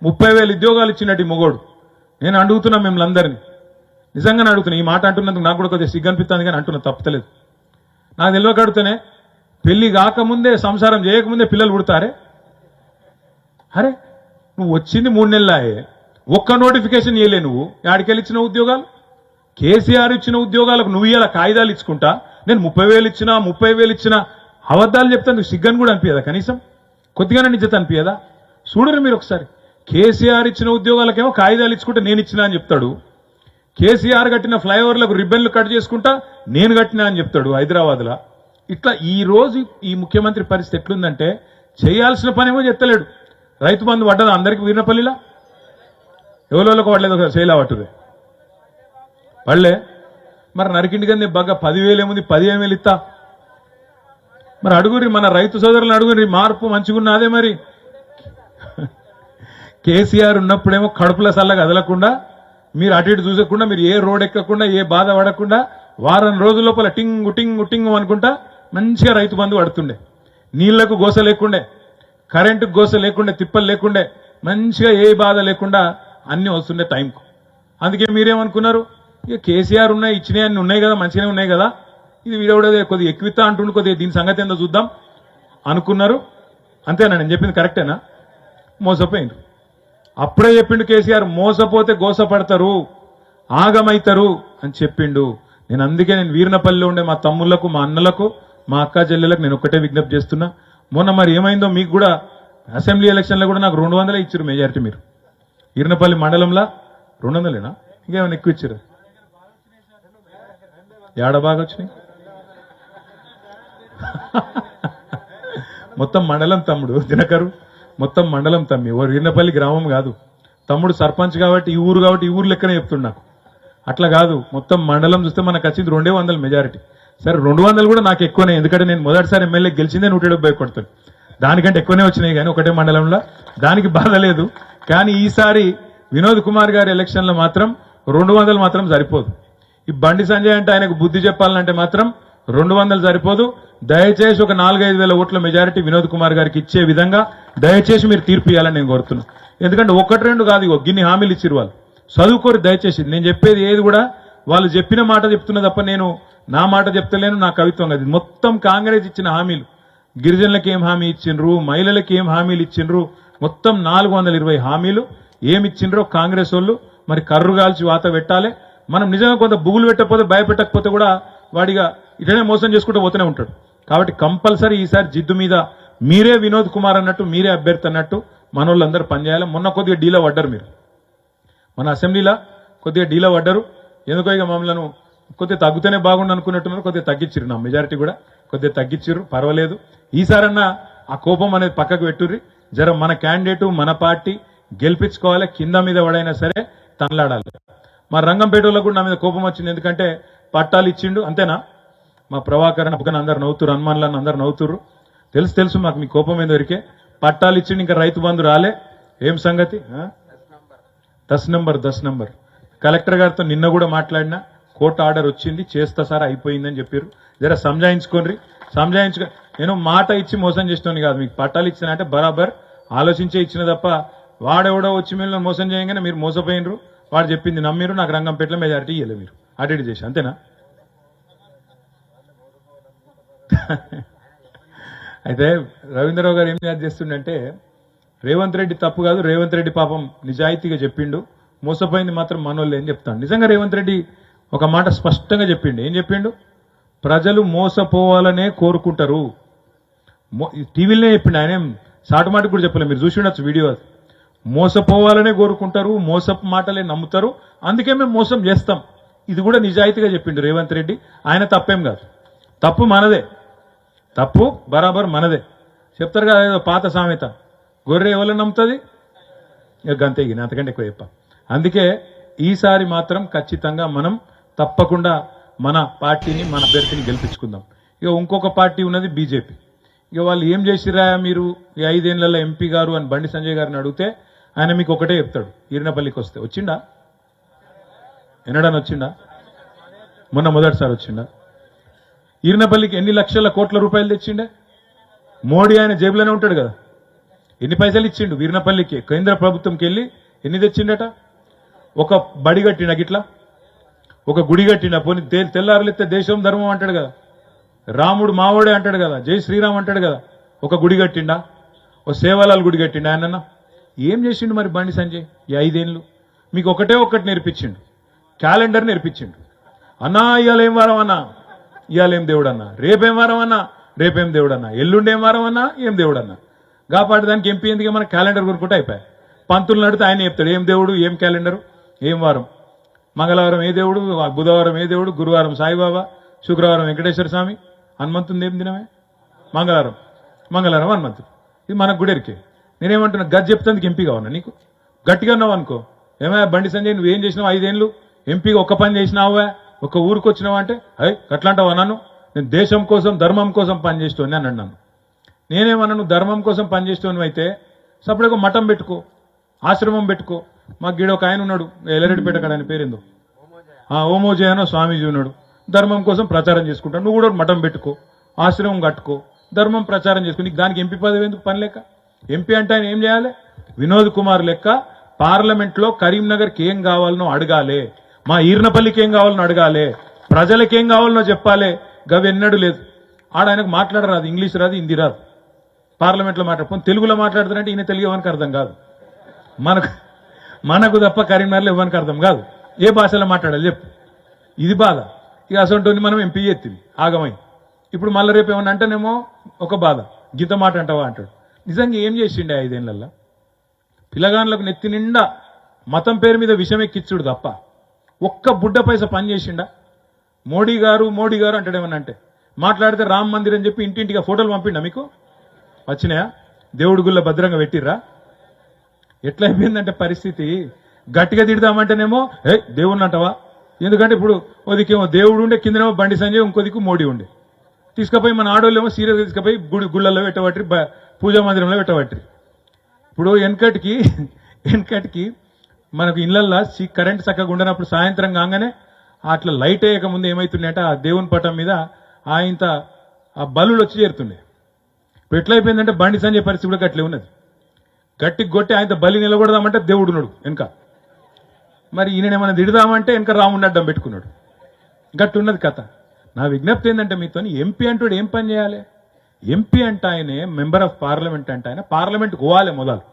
30,000 ఉద్యోగాలు ఇచ్చినట్టు మొగోడు. నేను అడుగుతున్నా మిమ్మల్ని అందరినీ, నిజంగానే అడుగుతున్నా. ఈ మాట అంటున్నందుకు నాకు కూడా కొద్దిగా సిగ్గు అనిపిస్తుంది, కానీ అంటున్నా, తప్పలేదు. నాకు తెలియక అడుగుతానే, పెళ్లి కాకముందే సంసారం చేయకముందే పిల్లలు పుడతారే. అరే నువ్వు వచ్చింది 3 నెలలాయే, ఒక్క నోటిఫికేషన్ ఇవ్వలే. నువ్వు యాడికెళ్ళి ఇచ్చిన ఉద్యోగాలు? కేసీఆర్ ఇచ్చిన ఉద్యోగాలకు నువ్వు ఇలా కాయిదాలు ఇచ్చుకుంటా నేను 30,000 ఇచ్చినా 30,000 ఇచ్చినా అబద్ధాలు చెప్తాను. సిగ్గని కూడా అనిపించదా? కనీసం కొద్దిగానే నిజత అనిపించదా? చూడరు మీరు ఒకసారి. కేసీఆర్ ఇచ్చిన ఉద్యోగాలకేమో కాయిదాలు ఇచ్చుకుంటే నేను ఇచ్చినా అని చెప్తాడు. కేసీఆర్ కట్టిన ఫ్లైఓవర్లకు రిబ్బన్లు కట్ చేసుకుంటా నేను కట్టినా అని చెప్తాడు హైదరాబాద్లో. ఇట్లా ఈ రోజు ఈ ముఖ్యమంత్రి పరిస్థితి ఎట్లుందంటే, చేయాల్సిన పనేమో చెప్తలేడు. రైతు బంధు పడ్డదా అందరికి? వీరినపల్లిలా ఎవరికి పడలేదు? శైలా పట్టుదే పడలే. మరి నరికిండి కానీ బాగా 10,000 ఏముంది, 15,000 ఇస్తా. మరి అడుగురి, మన రైతు సోదరులను అడుగురి, మార్పు మంచిగున్నదే. మరి కేసీఆర్ ఉన్నప్పుడేమో కడుపుల సల్లగా కదలకుండా, మీరు అటు ఇటు చూసకుండా, మీరు ఏ రోడ్ ఎక్కకుండా, ఏ బాధ పడకుండా, వారం రోజుల లోపల టింగు టింగు టింగు అనుకుంటా మంచిగా రైతు బంధు పడుతుండే. నీళ్లకు గోస లేకుండే, కరెంటుకు గోస లేకుండే, తిప్పలు లేకుండే, మంచిగా ఏ బాధ లేకుండా అన్ని వస్తుండే టైంకు. అందుకే మీరేమనుకున్నారు, ఇక కేసీఆర్ ఉన్నాయి, ఇచ్చినాయి అన్ని ఉన్నాయి కదా, మంచిగానే ఉన్నాయి కదా, ఇది వీడవడే కొద్దిగా ఎక్కువిస్తా అంటుండే, కొద్దిగా దీని సంగతి ఏందో చూద్దాం అనుకున్నారు. అంతేనా? నేను చెప్పింది కరెక్టేనా? మోసపోయింది. అప్పుడే చెప్పిండు కేసీఆర్, మోసపోతే గోసపడతారు, ఆగమైతారు అని చెప్పిండు. నేను వీరినపల్లిలో ఉండే మా తమ్ముళ్లకు, మా అన్నలకు, మా అక్క చెల్లెలకు నేను ఒక్కటే విజ్ఞప్తి చేస్తున్నా. మొన్న మరి ఏమైందో మీకు కూడా, అసెంబ్లీ ఎలక్షన్లో కూడా నాకు 200 ఇచ్చారు మెజారిటీ. మీరు వీరినపల్లి మండలంలో 200ఏనా? ఇంకేమైనా ఎక్కువ ఇచ్చారు? ఏడ బాగా వచ్చినాయి? మొత్తం మండలం తమ్ముడు దినకరు, మొత్తం మండలం తమ్మి. వీరినపల్లి గ్రామం కాదు. తమ్ముడు సర్పంచ్ కాబట్టి ఈ ఊరు, కాబట్టి ఈ ఊరు లెక్కనే చెప్తుండు నాకు. అట్లా కాదు, మొత్తం మండలం చూస్తే మనకు వచ్చింది 200 మెజారిటీ. సరే 200 కూడా నాకు ఎక్కువనే, ఎందుకంటే నేను మొదటిసారి ఎమ్మెల్యే గెలిచిందే 170 కొడతాను. దానికంటే ఎక్కువనే వచ్చినాయి కానీ ఒకటే మండలంలో, దానికి బాధ లేదు. కానీ ఈసారి వినోద్ కుమార్ గారి ఎలక్షన్లో మాత్రం 200 మాత్రం సరిపోదు. ఈ బండి సంజయ్ అంటే ఆయనకు బుద్ధి చెప్పాలంటే మాత్రం 200 సరిపోదు. దయచేసి ఒక 4-5 వేల ఓట్ల మెజారిటీ వినోద్ కుమార్ గారికి ఇచ్చే విధంగా దయచేసి మీరు తీర్పు ఇవ్వాలని నేను కోరుతున్నాను. ఎందుకంటే 1-2 కాదు, గిన్ని హామీలు ఇచ్చిరు వాళ్ళు. చదువుకోరు దయచేసి. నేను చెప్పేది ఏది కూడా వాళ్ళు చెప్పిన మాట చెప్తున్నా తప్ప నేను నా మాట చెప్తలేను, నా కవిత్వం కాదు. మొత్తం కాంగ్రెస్ ఇచ్చిన హామీలు. గిరిజనులకు ఏం హామీ ఇచ్చిండ్రు, మహిళలకు ఏం హామీలు ఇచ్చిండ్రు, మొత్తం 420 హామీలు ఏమిచ్చిండ్రో కాంగ్రెస్ వాళ్ళు మరి కర్రు కాల్చి వాత పెట్టాలి. మనం నిజంగా కొంత బుగులు పెట్టకపోతే, భయపెట్టకపోతే కూడా వాడిగా ఇటనే మోసం చేసుకుంటూ పోతూనే ఉంటాడు. కాబట్టి కంపల్సరీ ఈసారి జిద్దు మీద మీరే వినోద్ కుమార్ అన్నట్టు, మీరే అభ్యర్థి అన్నట్టు మనోళ్ళందరూ పనిచేయాలి. మొన్న కొద్దిగా డీలో పడ్డారు మీరు, మన అసెంబ్లీలో కొద్దిగా డీలో పడ్డారు. ఎందుకో ఇక మమ్మల్ని కొద్దిగా తగ్గుతూనే బాగుండు అనుకున్నట్టున్నారు, కొద్దిగా తగ్గించిర్రు. నా మెజారిటీ కూడా కొద్దిగా తగ్గించిర్రు, పర్వాలేదు. ఈసారన్నా ఆ కోపం అనేది పక్కకు పెట్టుర్రి. జర మన క్యాండిడేటు, మన పార్టీ గెలిపించుకోవాలి. కింద మీద ఎవడైనా సరే తనలాడాలి. మా రంగంపేటలో కూడా నా మీద కోపం వచ్చింది, ఎందుకంటే పట్టాలు ఇచ్చిండు అంతేనా. మా ప్రభాకర్ అప్పకని అందరు నవ్వుతురు, హనుమాన్లను అందరు నవ్వుతురు. తెలుసు మాకు మీ కోపం ఏం దొరికే. పట్టాలు ఇచ్చిండు, ఇంకా రైతు బంధు రాలే. ఏం సంగతి? 10 నంబర్ కలెక్టర్ గారితో నిన్న కూడా మాట్లాడినా, కోర్టు ఆర్డర్ వచ్చింది, చేస్తా సార్, అయిపోయిందని చెప్పారు. జర సంజాయించుకోండి. నేను మాట ఇచ్చి మోసం చేస్తాను కాదు. మీకు పట్టాలు ఇచ్చిన అంటే బరాబర్ ఆలోచించే ఇచ్చిన తప్ప, వాడెవడో వచ్చి మీరు మోసం చేయగానే మీరు మోసపోయినరు, వాడు చెప్పింది నమ్మిరు, నాకు రంగంపేటలో మెజారిటీ ఇవ్వలేదు, మీరు అటు చేసి అంతేనా? అయితే రవీంద్రరావు గారు ఏం చేస్తుండంటే, రేవంత్ రెడ్డి తప్పు కాదు, రేవంత్ రెడ్డి పాపం నిజాయితీగా చెప్పిండు, మోసపోయింది మాత్రం మనోళ్ళు ఏం చెప్తాను. నిజంగా రేవంత్ రెడ్డి ఒక మాట స్పష్టంగా చెప్పిండు. ఏం చెప్పిండు? ప్రజలు మోసపోవాలనే కోరుకుంటారు. టీవీలోనే చెప్పిండు, ఆయన సాటుమాటికి కూడా చెప్పలేదు, మీరు చూసి ఉండొచ్చు వీడియో. మోసపోవాలనే కోరుకుంటారు, మోసపు మాటలే నమ్ముతారు, అందుకే మేము మోసం చేస్తాం. ఇది కూడా నిజాయితీగా చెప్పిండు రేవంత్ రెడ్డి. ఆయన తప్పేం కాదు, తప్పు మనదే, తప్పు బరాబర్ మనదే. చెప్తారు కదా ఏదో పాత సామెత, గొర్రె ఎవరు నమ్ముతుంది, ఇక గంతే, అంతకంటే ఎక్కువ చెప్ప. అందుకే ఈసారి మాత్రం ఖచ్చితంగా మనం తప్పకుండా మన పార్టీని, మన అభ్యర్థిని గెలిపించుకుందాం. ఇక ఇంకొక పార్టీ ఉన్నది బీజేపీ. ఇక వాళ్ళు ఏం చేసిరా మీరు ఈ 5 ఏళ్లలో ఎంపీ గారు అని బండి సంజయ్ గారిని అడిగితే ఆయన మీకు ఒకటే చెప్తాడు, ఈరినపల్లికి వస్తే వచ్చిండా, ఎన్నడని వచ్చిండా, మొన్న మొదటిసారి వచ్చిండా. ఈరినపల్లికి ఎన్ని లక్షల కోట్ల రూపాయలు తెచ్చిండే? మోడీ ఆయన జేబులోనే ఉంటాడు కదా. ఎన్ని పైసలు ఇచ్చిండు వీర్నపల్లికి కేంద్ర ప్రభుత్వంకి వెళ్ళి ఎన్ని తెచ్చిండట ఒక బడి కట్టిండ గిట్లా ఒక గుడి కట్టిండ పోనీ తెల్లారులెత్తే దేశం ధర్మం అంటాడు కదా రాముడు మావోడే అంటాడు కదా జై శ్రీరామ్ అంటాడు కదా ఒక గుడి కట్టిండా ఓ సేవలాల్ గుడి కట్టిండా ఆయన ఏం చేసిండు మరి బండి సంజయ్ ఈ 5 ఏళ్ళు మీకు ఒకటి నేర్పించిండు క్యాలెండర్ నేర్పించిండు అన్నా ఇవాళ ఏం వారం అన్నా ఇవాళ ఏం దేవుడు అన్నా రేపేం వారం అన్నా రేపేం దేవుడు అన్నా ఎల్లుండేం వారం అన్నా ఏం దేవుడు అన్నా కాబట్టి దానికి ఎంపీ ఎందుకు మన క్యాలెండర్ కొనుక్కుంటే అయిపోయాయి పంతులు నడితే ఆయన చెప్తాడు ఏం దేవుడు ఏం క్యాలెండరు ఏం వారం మంగళవారం ఏ దేవుడు బుధవారం ఏ దేవుడు గురువారం సాయిబాబా శుక్రవారం వెంకటేశ్వర స్వామి హనుమంతుంది ఏం దినమే మంగళవారం హనుమంతు ఇది మనకు గుడెరికే నేనేమంటున్నా గది చెప్తానికి ఎంపీ కావన్నా నీకు గట్టిగా ఉన్నావు అనుకో ఏమయ్యా బండి సంజయ్ నువ్వేం చేసినావు 5 ఏళ్ళు ఎంపీగా ఒక్క పని చేసినావా ఒక ఊరికి వచ్చినావా అంటే అట్లాంటావా నన్ను నేను దేశం కోసం ధర్మం కోసం పనిచేస్తోంది అని అన్నాను నేనేమన్నా నువ్వు ధర్మం కోసం పనిచేస్తోని అయితే సపరేట్గా మఠం పెట్టుకో ఆశ్రమం పెట్టుకో మాకు గీడ ఒక ఆయన ఉన్నాడు ఎల్లరెడ్డిపేట కాడ ఆయన పేరేందో ఓమోజయనో స్వామీజీ ఉన్నాడు ధర్మం కోసం ప్రచారం చేసుకుంటాడు నువ్వు కూడా మఠం పెట్టుకో ఆశ్రమం కట్టుకో ధర్మం ప్రచారం చేసుకో నీకు దానికి ఎంపీ పదవి ఎందుకు పని లేక ఎంపీ అంటే ఆయన ఏం చేయాలి వినోద్ కుమార్ లెక్క పార్లమెంట్ లో కరీంనగర్కి ఏం కావాలనో అడగాలి మా ఈర్నపల్లికి ఏం కావాలనో అడగాలి ప్రజలకి ఏం కావాలనో చెప్పాలి గవి ఎన్నడూ లేదు ఆడ ఆయనకు మాట్లాడరాదు ఇంగ్లీష్ రాదు హిందీ రాదు పార్లమెంట్ లో మాట్లాడుకొని తెలుగులో మాట్లాడుతారంటే ఈయన తెలుగు ఎవరికి అర్థం కాదు మనకు తప్ప కరీంనగర్లో ఎవరికి అర్థం కాదు ఏ భాషలో మాట్లాడాలి చెప్పు ఇది బాధ ఇక అసలు మనం ఎంపీ ఎత్తింది ఆగమై ఇప్పుడు మళ్ళీ రేపు ఏమన్నా అంటేనేమో ఒక బాధ గీత మాట అంటావా అంటాడు నిజంగా ఏం చేసిండే 5 ఏళ్లలో పిల్లగాన్లకు నెత్తి నిండా మతం పేరు మీద విషం ఎక్కిచ్చుడు తప్ప ఒక్క బుడ్డ పైస పని చేసిండా మోడీ గారు అంటాడేమన్నా అంటే మాట్లాడితే రామ్ మందిర్ అని చెప్పి ఇంటింటిగా ఫోటోలు పంపిండా మీకు వచ్చినాయా దేవుడి గుళ్ళ భద్రంగా పెట్టిర్రా ఎట్లా అయిపోయిందంటే పరిస్థితి గట్టిగా తిడదామంటేనేమో దేవుడిని అంటావా ఎందుకంటే ఇప్పుడు ఓదికేమో దేవుడు ఉండే కిందనేమో బండి సంజయ్ ఇంకోదికు మోడీ ఉండే తీసుకుపోయి మన ఆడోళ్ళేమో సీరియస్ తీసుకుపోయి గుళ్ళల్లో పెట్టబట్టి పూజా మందిరంలో పెట్టబట్టి ఇప్పుడు వెనకటికి మనకు ఇళ్లల్లో కరెంట్ చక్కగా ఉండనప్పుడు సాయంత్రం కాగానే అట్లా లైట్ అయ్యక ముందు ఏమైతుండే ఆ దేవుని పటం మీద ఆయంత ఆ బలులు వచ్చి చేరుతుండే ఇప్పుడు ఎట్లయిపోయిందంటే బండి సంజయ్ పరిస్థితి కూడా గట్లే ఉన్నది గట్టికి కొట్టి ఆయన బలి నిలబడదామంటే దేవుడు ఉన్నాడు వెనక మరి ఈయనేమైనా తిడదామంటే వెనక రాముడిని అడ్డం పెట్టుకున్నాడు గట్టి ఉన్నది కథ నా విజ్ఞప్తి ఏంటంటే మీతో ఎంపీ అంటాడు ఏం పని చేయాలి ఎంపీ అంటే ఆయనే మెంబర్ ఆఫ్ పార్లమెంట్ అంటే ఆయన పార్లమెంట్ పోవాలి మొదలు